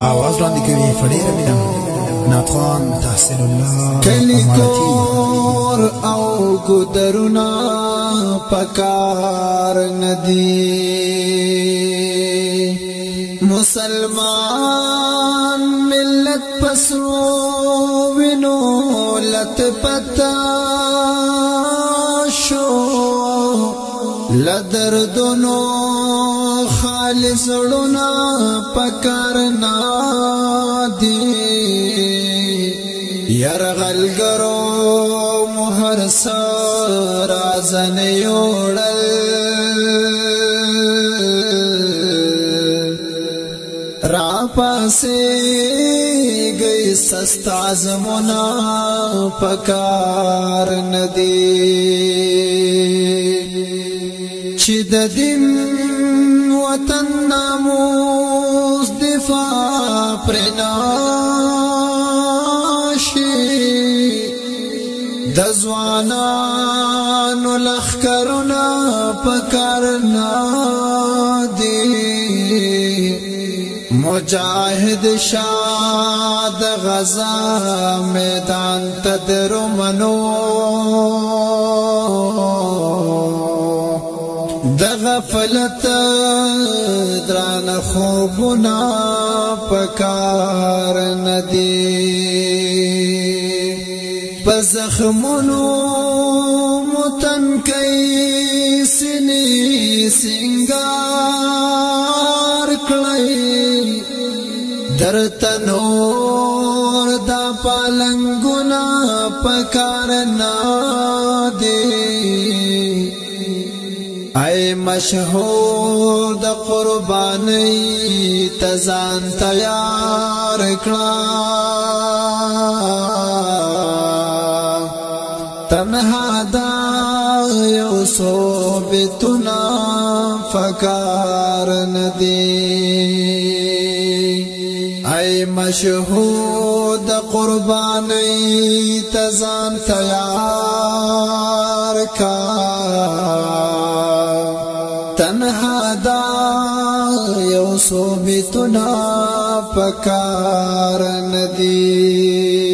आवाज وړاندې کوي فدیره مینا ناتخوان تحسین الله کلی کور او ګدرنا پکار ندی مسلمان ملت پسرو وینو لت پتا شو لدردونو خالص ړونا پکارنا دی يرغلګرو مهر سر ازن یوړل را پاسې گئی سست عزمنا پکار ندی چې د دین وطن ناموس دفاع پرناشي د ځوانانو لخرونه پکارنا دي مجاهد شاد غزا میدان تدرو منو د غفلت دران خوبنا پکار ندی پزخمونو متن کئی سنی سنگار کلی در تنور دا پالنگونا پکار ندی اے مشهور د قربانی تزان تیار کړه تنها دا یو صوبتنا فکار ندی اے مشهور د قربانی تزان تیار کا تنها دا یو صوبتنا پکار ندی